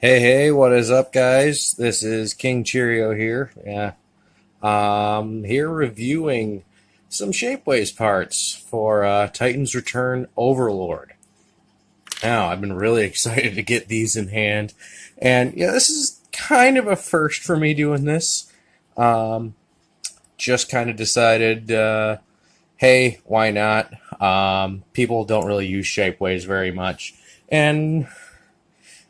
Hey, what is up, guys? This is King Cheerio here. Here reviewing some Shapeways parts for Titan's Return Overlord. Now, I've been really excited to get these in hand, and yeah, this is kind of a first for me doing this. Just kind of decided, hey, why not? People don't really use Shapeways very much, and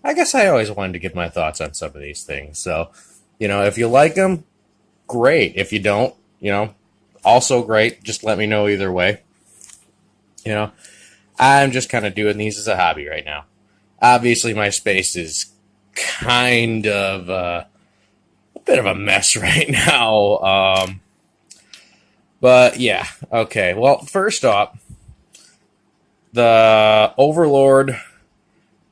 I guess I always wanted to give my thoughts on some of these things. So, if you like them, great. If you don't, also great. Just let me know either way. I'm just kind of doing these as a hobby right now. Obviously, my space is kind of a bit of a mess right now. But yeah, okay. Well, first off, the Overlord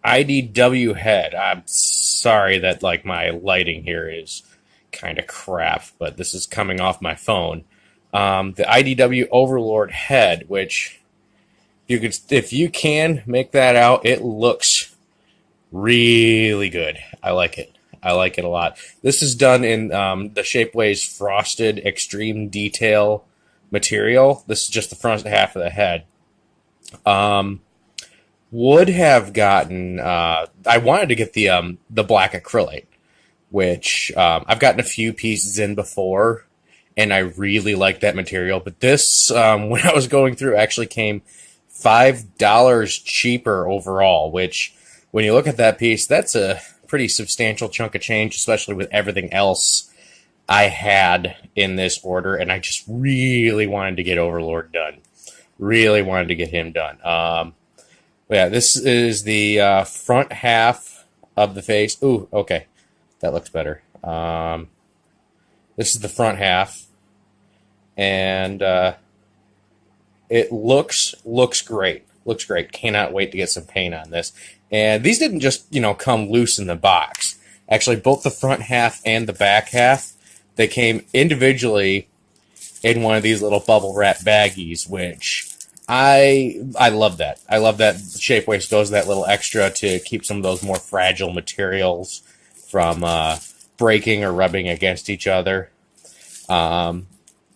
IDW head. I'm sorry that my lighting here is kind of crap, but this is coming off my phone. The IDW Overlord head, which if you can make that out, it looks really good. I like it. I like it a lot. This is done in the Shapeways frosted extreme detail material. This is just the front half of the head. Would have gotten I wanted to get the black acrylate, which I've gotten a few pieces in before, and I really like that material. But this, when I was going through, actually came $5 cheaper overall, which when you look at that piece, that's a pretty substantial chunk of change, especially with everything else I had in this order, and I just really wanted to get Overlord done. Really wanted to get him done. Yeah, this is the front half of the face. Ooh, okay. That looks better. This is the front half. And it looks great. Looks great. Cannot wait to get some paint on this. And these didn't just, come loose in the box. Actually, both the front half and the back half, they came individually in one of these little bubble wrap baggies, which I love that. I love that Shapeways goes that little extra to keep some of those more fragile materials from breaking or rubbing against each other. I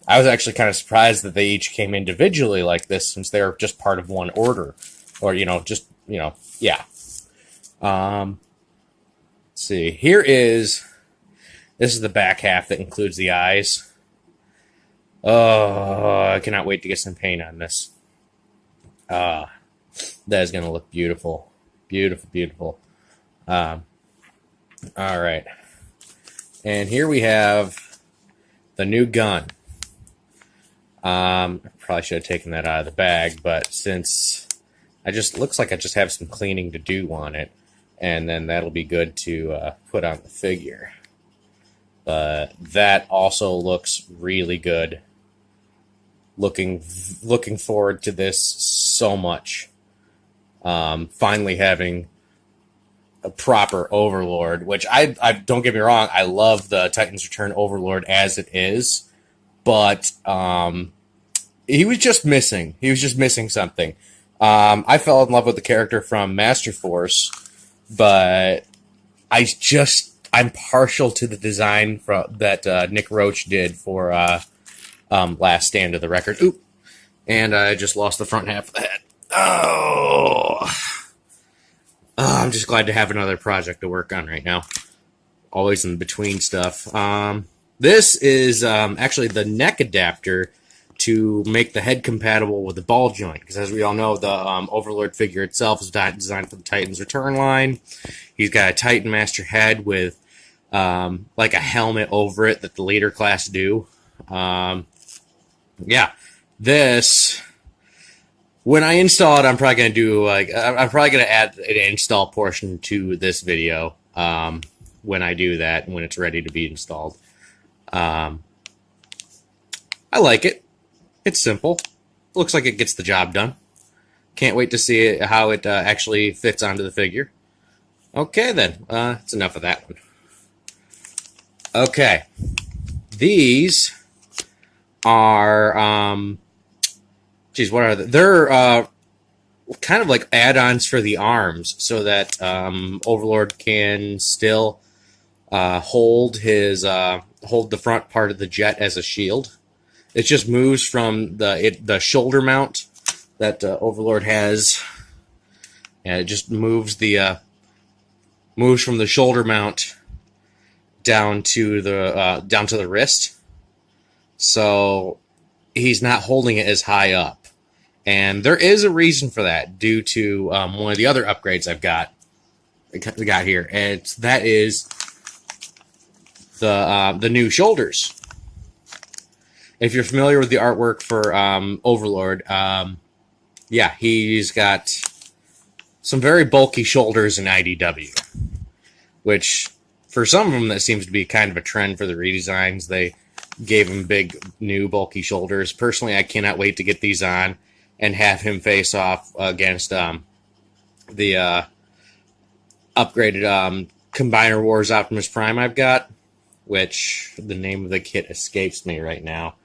was actually kind of surprised that they each came individually like this, since they're just part of one order. Or, yeah. Let's see. This is the back half that includes the eyes. Oh, I cannot wait to get some paint on this. That is going to look beautiful. Beautiful, beautiful. All right. And here we have the new gun. Probably should have taken that out of the bag, but since looks like I just have some cleaning to do on it, and then that'll be good to put on the figure. But that also looks really good. Looking forward to this so much. Finally having a proper Overlord, which I don't get me wrong, I love the Titan's Return Overlord as it is, but he was just missing. He was just missing something. I fell in love with the character from Master Force, but I'm partial to the design that Nick Roach did for Last Stand of the Record. Oop. And I just lost the front half of the head. Oh, I'm just glad to have another project to work on right now. Always in between stuff. This is actually the neck adapter to make the head compatible with the ball joint. Because as we all know, the Overlord figure itself is designed for the Titan's Return line. He's got a Titan Master head with like a helmet over it that the later class do. Yeah, this, when I install it, I'm probably going to do, I'm probably going to add an install portion to this video, when I do that, when it's ready to be installed. I like it. It's simple. Looks like it gets the job done. Can't wait to see how it actually fits onto the figure. Okay, then. That's enough of that one. Okay. These are, geez, what are they? They're kind of like add-ons for the arms, so that Overlord can still hold the front part of the jet as a shield. It just moves from the shoulder mount that Overlord has, and it just moves from the shoulder mount down to the wrist, so he's not holding it as high up. And there is a reason for that, due to one of the other upgrades I've got here, and that is the new shoulders. If you're familiar with the artwork for Overlord, yeah, he's got some very bulky shoulders in IDW, which for some of them that seems to be kind of a trend for the redesigns. They gave him big, new, bulky shoulders. Personally, I cannot wait to get these on and have him face off against the upgraded Combiner Wars Optimus Prime I've got, which the name of the kit escapes me right now.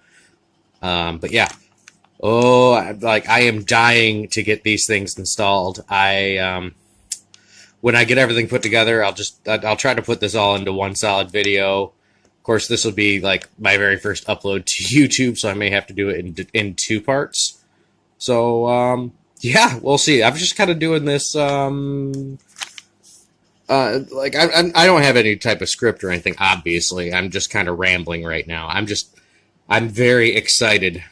But yeah, I am dying to get these things installed. When I get everything put together, I'll try to put this all into one solid video. Of course, this will be like my very first upload to YouTube, so I may have to do it in two parts. So, yeah, we'll see. I'm just kind of doing this, I don't have any type of script or anything, obviously. I'm just kind of rambling right now. I'm very excited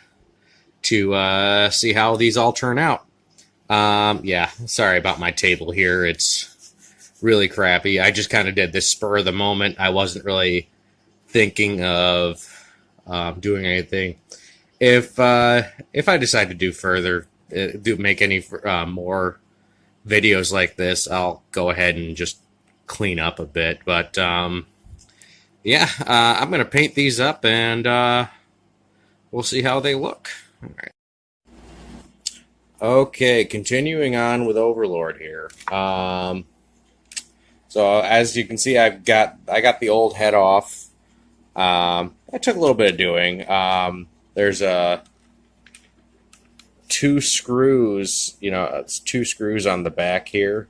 to see how these all turn out. Yeah, sorry about my table here. It's really crappy. I just kind of did this spur of the moment. I wasn't really thinking of doing anything. If I decide to do further, make any more videos like this, I'll go ahead and just clean up a bit. But yeah, I'm gonna paint these up, and we'll see how they look. All right. Okay, continuing on with Overlord here. So as you can see, I got the old head off. It took a little bit of doing. There's two screws, it's two screws on the back here.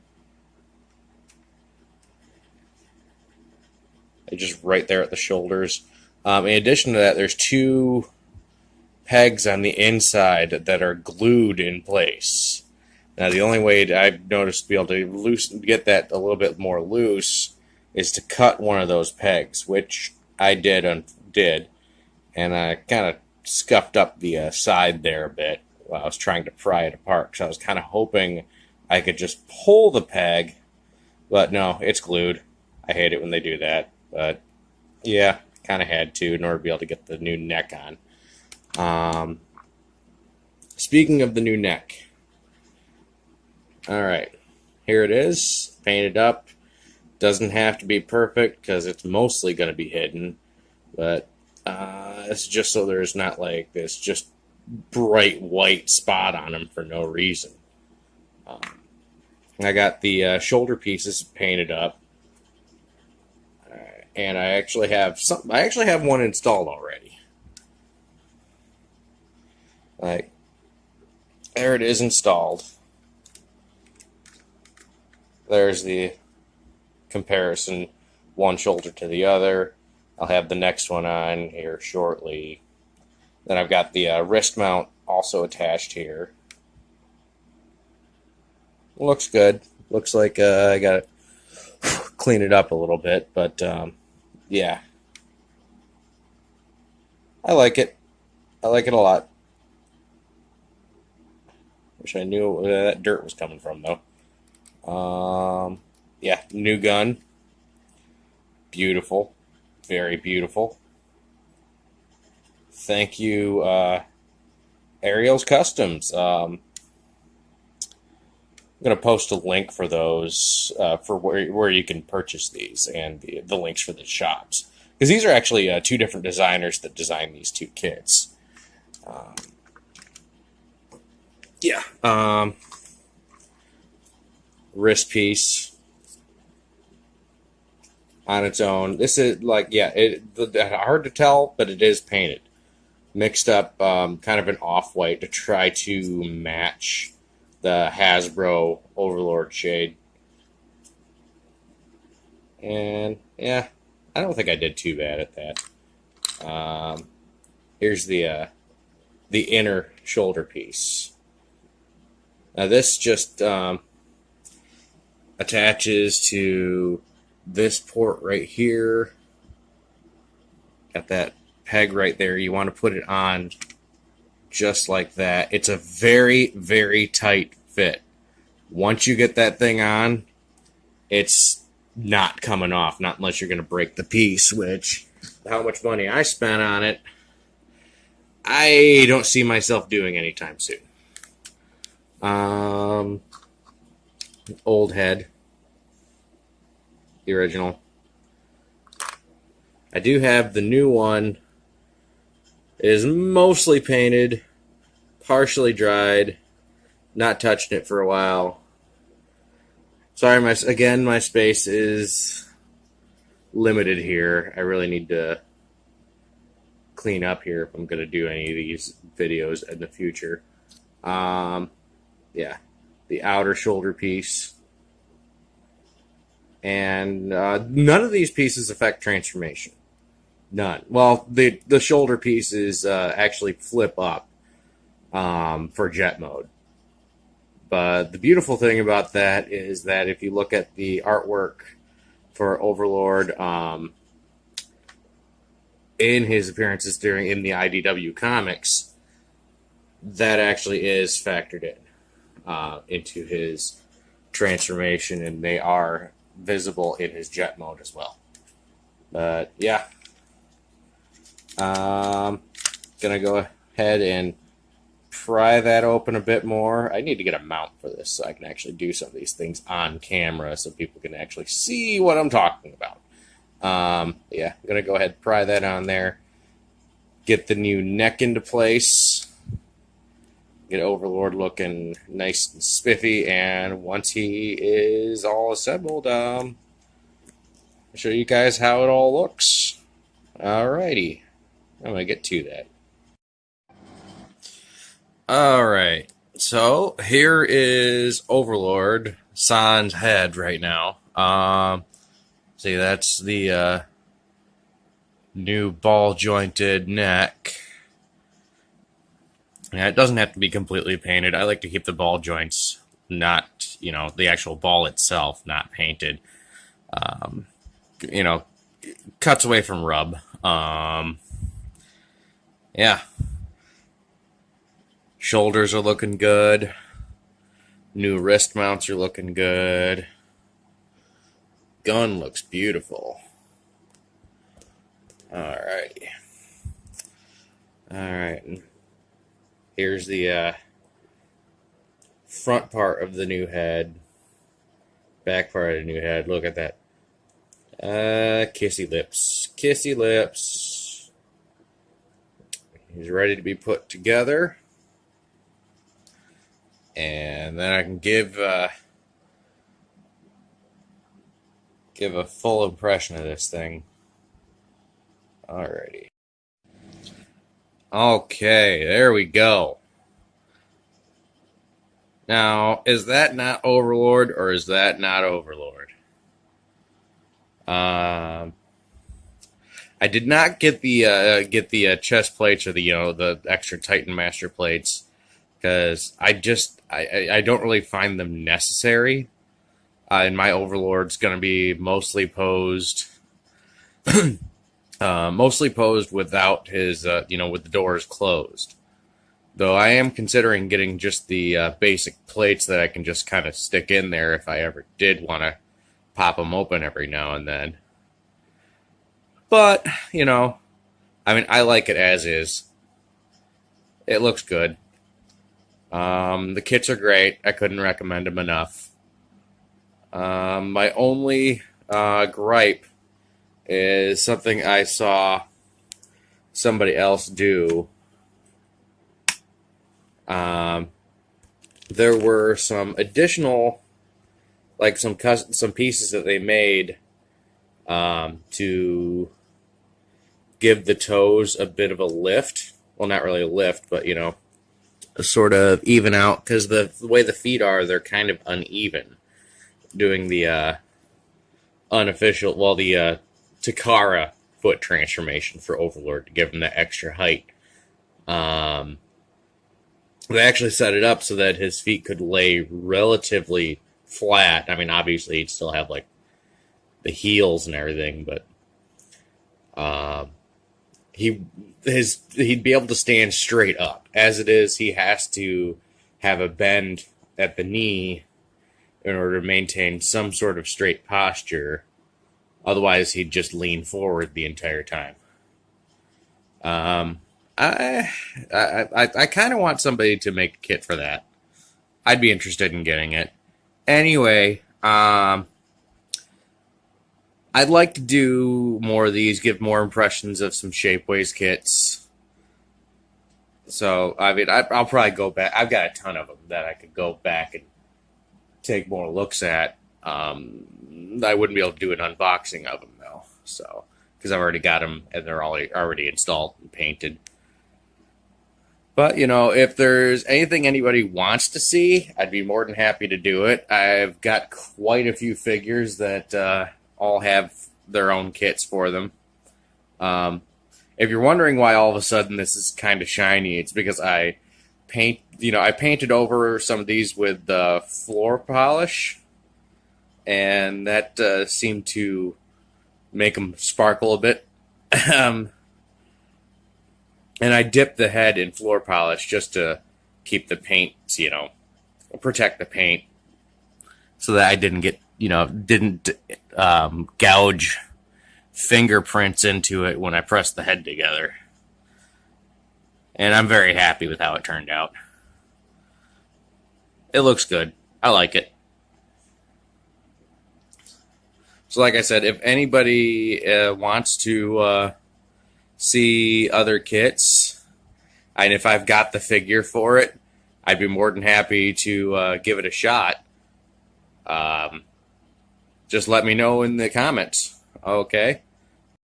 They're just right there at the shoulders. In addition to that, there's two pegs on the inside that are glued in place. Now, the only way I've noticed to be able to get that a little bit more loose is to cut one of those pegs, which I did, and I kind of scuffed up the side there a bit while I was trying to pry it apart, because I was kind of hoping I could just pull the peg, but no, it's glued. I hate it when they do that, but yeah, kind of had to in order to be able to get the new neck on. Speaking of the new neck, all right, here it is, painted up. Doesn't have to be perfect because it's mostly going to be hidden, but it's just so there's not like this just bright white spot on them for no reason. I got the shoulder pieces painted up, and I actually have one installed already. Like, there it is installed. There's the comparison, one shoulder to the other. I'll have the next one on here shortly. Then I've got the wrist mount also attached here. Looks good. Looks like I gotta clean it up a little bit, but yeah, I like it. I like it a lot. Wish I knew where that dirt was coming from, though. Yeah, new gun. Beautiful. Very beautiful. Thank you, Ariel's Customs. I'm going to post a link for those, for where you can purchase these, and the links for the shops. Because these are actually two different designers that designed these two kits. Yeah. Wrist piece on its own. This is like, yeah, hard to tell, but it is painted. Mixed up kind of an off-white to try to match the Hasbro Overlord shade. And yeah, I don't think I did too bad at that. Here's the inner shoulder piece. Now this just attaches to this port right here. Got that peg right there. You want to put it on just like that. It's a very, very tight fit. Once you get that thing on, it's not coming off, not unless you're going to break the piece, which, how much money I spent on it, I don't see myself doing anytime soon. Old head. The original. I do have the new one. It is mostly painted, partially dried, not touched it for a while. Sorry, my space is limited here. I really need to clean up here if I'm going to do any of these videos in the future. Yeah, the outer shoulder piece. And none of these pieces affect transformation. None. Well, the shoulder pieces actually flip up for jet mode. But the beautiful thing about that is that if you look at the artwork for Overlord in his appearances in the IDW comics, that actually is factored in into his transformation, and they are visible in his jet mode as well. But yeah, gonna go ahead and pry that open a bit more. I need to get a mount for this so I can actually do some of these things on camera so people can actually see what I'm talking about. Yeah, I'm gonna go ahead and pry that on there. Get the new neck into place. Get Overlord looking nice and spiffy, and once he is all assembled, I'll show you guys how it all looks. Alrighty, I'm gonna get to that. Alright, so here is Overlord sans head right now. See, that's the new ball jointed neck. Yeah, it doesn't have to be completely painted. I like to keep the ball joints not, the actual ball itself not painted. Cuts away from rub. Yeah. Shoulders are looking good. New wrist mounts are looking good. Gun looks beautiful. Alrighty. Alright. Here's the front part of the new head. Back part of the new head. Look at that. Kissy lips. Kissy lips. He's ready to be put together. And then I can give a full impression of this thing. Alrighty. Okay, there we go. Now, is that not Overlord or is that not Overlord? I did not get the chest plates or the extra Titan Master plates because I don't really find them necessary. And my Overlord's going to be mostly posed. Mostly posed without his, with the doors closed. Though I am considering getting just the basic plates that I can just kind of stick in there if I ever did want to pop them open every now and then. But, I like it as is. It looks good. The kits are great. I couldn't recommend them enough. My only gripe is something I saw somebody else do. There were some additional, like some pieces that they made to give the toes a bit of a lift. Well, not really a lift, but sort of even out, because the way the feet are, they're kind of uneven. Doing the unofficial, well, the Takara foot transformation for Overlord to give him that extra height. They actually set it up so that his feet could lay relatively flat. I mean, obviously he'd still have like the heels and everything, but he'd be able to stand straight up. As it is, he has to have a bend at the knee in order to maintain some sort of straight posture. Otherwise, he'd just lean forward the entire time. I kind of want somebody to make a kit for that. I'd be interested in getting it. Anyway, I'd like to do more of these, give more impressions of some Shapeways kits. So, I mean, I'll probably go back. I've got a ton of them that I could go back and take more looks at. I wouldn't be able to do an unboxing of them, though. So, because I've already got them and they're already installed and painted. But, you know, if there's anything anybody wants to see, I'd be more than happy to do it. I've got quite a few figures that all have their own kits for them. If you're wondering why all of a sudden this is kind of shiny, it's because I painted over some of these with floor polish, and that seemed to make them sparkle a bit. And I dipped the head in floor polish just to keep the paint, protect the paint, so that I didn't get, didn't gouge fingerprints into it when I pressed the head together. And I'm very happy with how it turned out. It looks good. I like it. So like I said, if anybody wants to see other kits, and if I've got the figure for it, I'd be more than happy to give it a shot. Just let me know in the comments. Okay.